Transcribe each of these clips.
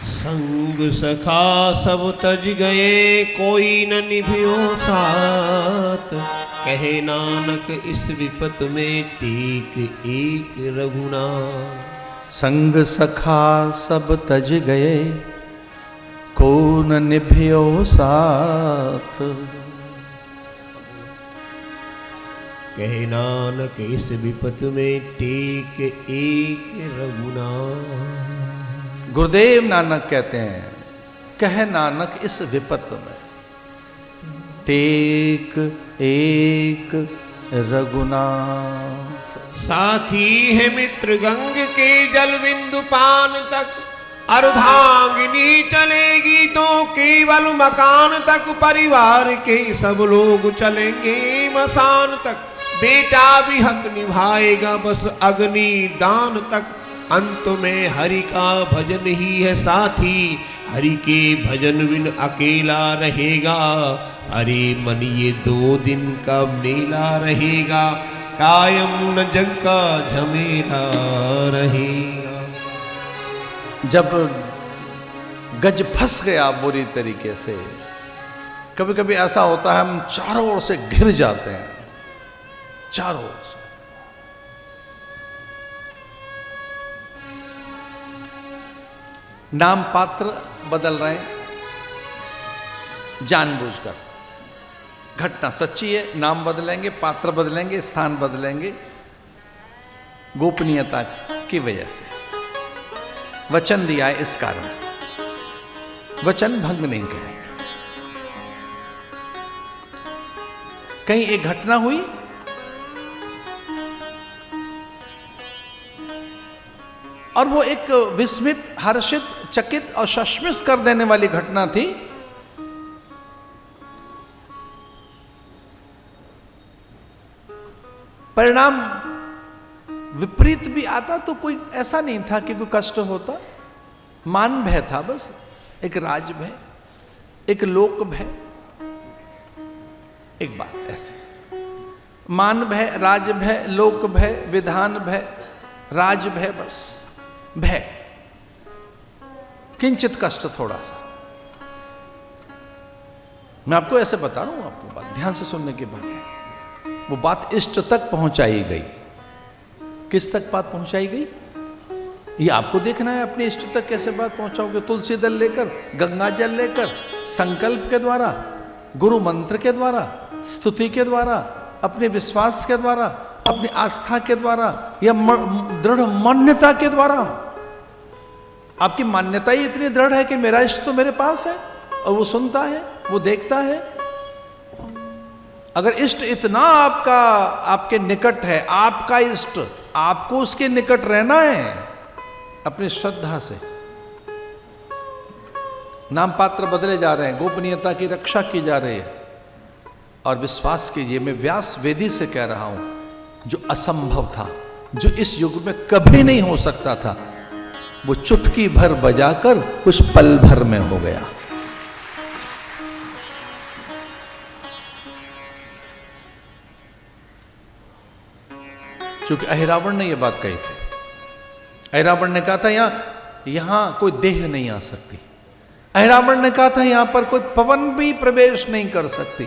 संग सखा सब तज गए, कोई न निभियो साथ। कहे नानक इस विपत में टेक एक रघुनाथ। संग सखा सब तज गए, को न निभ्यो साथ। कहे नानक इस विपत में टेक एक रघुनाथ। गुरुदेव नानक कहते हैं, कह नानक इस विपत में टेक एक रघुनाथ। साथी है मित्र गंग के जल बिंदु पान तक, अर्धांगिनी चलेगी तो केवल मकान तक। परिवार के सब लोग चलेंगे मसान तक। बेटा भी हक निभाएगा बस अग्नि दान तक। अंत में हरि का भजन ही है साथी, हरि के भजन बिन अकेला रहेगा। अरे मन ये 2 दिन का मेला रहेगा, कायम न जग का झमेला रहेगा। जब गज फंस गया बुरी तरीके से, कभी कभी ऐसा होता है हम चारों ओर से घिर जाते हैं, चारों ओर से। नाम पात्र बदल रहे हैं जानबूझकर। घटना सच्ची है, नाम बदलेंगे, पात्र बदलेंगे, स्थान बदलेंगे, गोपनीयता की वजह से। वचन दिया है इस कारण, वचन भंग नहीं करेंगे। कहीं एक घटना हुई, और वो एक विस्मित, हर्षित, चकित और सशमिश कर देने वाली घटना थी। परिणाम विपरीत भी आता तो कोई ऐसा नहीं था कि कोई कष्ट होता। मान भय था बस, एक राज भय, एक लोक भय। एक बात ऐसे, मान भय, राज भय, लोक भय, विधान भय, राज भय, बस भय, किंचित कष्ट थोड़ा सा। मैं आपको ऐसे बता रहा हूं, आपको बात ध्यान से सुनने की बात है। वो बात इष्ट तक पहुंचाई गई। किस तक बात पहुंचाई गई ये आपको देखना है। अपने इष्ट तक कैसे बात पहुंचाओगे? तुलसी दल लेकर, गंगा जल लेकर, संकल्प के द्वारा, गुरु मंत्र के द्वारा, स्तुति के द्वारा, अपने विश्वास के द्वारा, अपनी आस्था के द्वारा, या दृढ़ मान्यता के द्वारा। आपकी मान्यता ही इतनी दृढ़ है कि मेरा इष्ट तो मेरे पास है और वो सुनता है, वो देखता है। अगर इष्ट इतना आपका, आपके निकट है, आपका इष्ट, आपको उसके निकट रहना है अपनी श्रद्धा से। नाम पात्र बदले जा रहे हैं, गोपनीयता की रक्षा की जा रही है। और विश्वास कीजिए, मैं व्यास वेदी से कह रहा हूं, जो असंभव था, जो इस युग में कभी नहीं हो सकता था, वो चुटकी भर बजाकर कुछ पल भर में हो गया। क्योंकि अहिरावण ने यह बात कही थी। अहिरावण ने कहा था यहां कोई देह नहीं आ सकती। अहिरावण ने कहा था यहां पर कोई पवन भी प्रवेश नहीं कर सकती।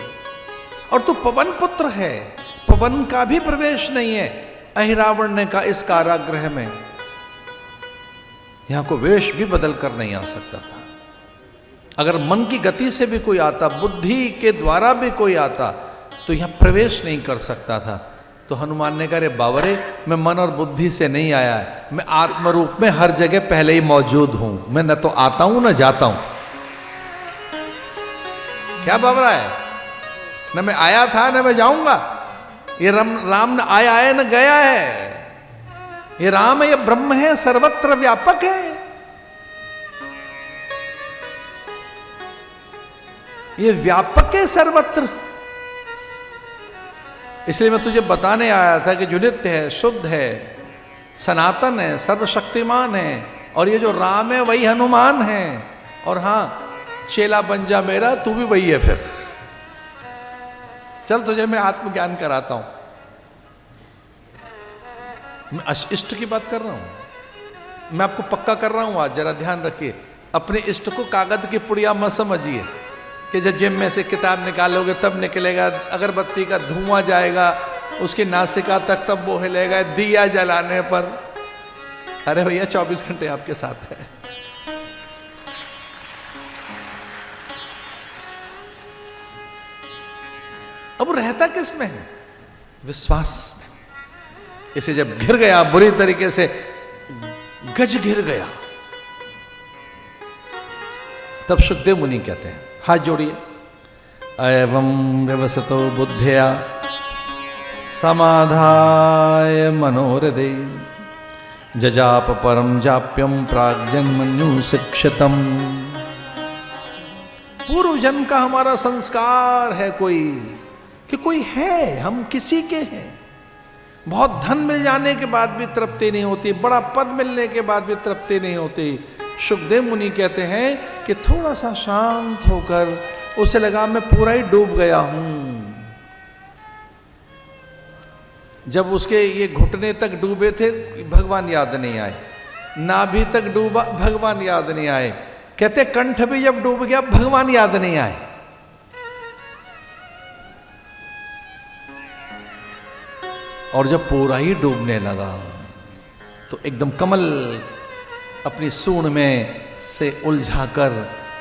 और तू पवन पुत्र है, पवन का भी प्रवेश नहीं है। अहिरावण ने कहा इस कारागृह में यहां को वेश भी बदल कर नहीं आ सकता था। अगर मन की गति से भी कोई आता, बुद्धि के द्वारा भी कोई आता, तो यहां प्रवेश नहीं कर सकता था। तो हनुमान ने कहा, रे बावरे, मैं मन और बुद्धि से नहीं आया है, मैं आत्म रूप में हर जगह पहले ही मौजूद हूं। मैं न तो आता हूं न जाता हूं। क्या बावरा है? न मैं आया था न मैं जाऊंगा। ये राम न आया है न गया है। ये राम है, ये ब्रह्म है, सर्वत्र व्यापक है। ये व्यापक है सर्वत्र। इसलिए मैं तुझे बताने आया था कि जो नित्य है, शुद्ध है, सनातन है, सर्वशक्तिमान है, और ये जो राम है वही हनुमान है। और हां, चेला बन जा मेरा, तू भी वही है। फिर चल तुझे मैं आत्मज्ञान कराता हूं। मैं इष्ट की बात कर रहा हूं, मैं आपको पक्का कर रहा हूं। आज जरा ध्यान रखिए, अपने इष्ट को कागज की पुड़िया मत समझिए कि जब जेब में से किताब निकालोगे तब निकलेगा, अगरबत्ती का धुआं जाएगा उसकी नासिका तक तब वो हिलेगा दिया जलाने पर। अरे भैया 24 घंटे आपके साथ है। अब रहता किस में है? विश्वास में। इसे जब घिर गया बुरी तरीके से, गज घिर गया, तब सुखदेव मुनि कहते हैं, हाथ जोड़िए, एवं व्यवसतो बुद्धिया समाधाय मनोहृदय जजाप परम जाप्यम प्राग्जन्मन्यु शिक्षतम। पूर्व जन्म का हमारा संस्कार है कि कोई है, हम किसी के हैं। बहुत धन मिल जाने के बाद भी तृप्ति नहीं होती, बड़ा पद मिलने के बाद भी तृप्ति नहीं होती। सुखदेव मुनि कहते हैं कि थोड़ा सा शांत होकर उसे लगा मैं पूरा ही डूब गया हूं। जब उसके ये घुटने तक डूबे थे भगवान याद नहीं आए, नाभि तक डूबा भगवान याद नहीं आए, कहते कंठ भी जब डूब गया भगवान याद नहीं आए। और जब पूरा ही डूबने लगा तो एकदम कमल अपनी सूंड में से उलझाकर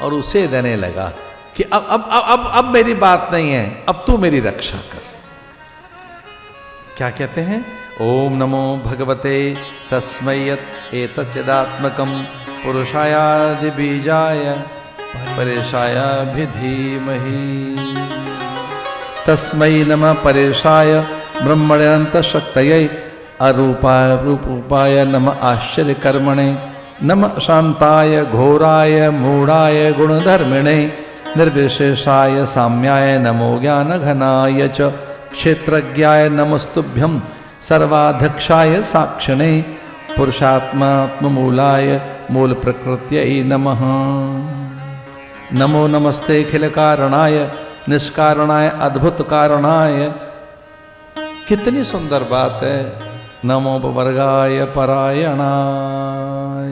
और उसे देने लगा कि अब मेरी बात नहीं है, अब तू मेरी रक्षा कर। क्या कहते हैं? ओम नमो भगवते तस्मै एतच्चिदात्मकं पुरुषायादि बीजाय परेशाय धीमहि। तस्मै नमः परेशाय ब्रह्मण्यंत शक्तये अरूपाय रूपाय नमः आश्चर्यकर्मणे नमः शांताय घोराय मूढ़ाय गुणधर्मिणे निर्विशेषाय साम्याय नमो ज्ञानघनाय च क्षेत्रज्ञाय नमस्तुभ्यं सर्वाध्यक्षाय साक्षिणे पुरुषात्मात्ममूलाय मूल प्रकृत्यै नमः। नमो नमस्ते अखिल कारणाय निष्कारणाय अद्भुत कारणाय। कितनी सुंदर बात है। नमो वर्गाय परायणाय।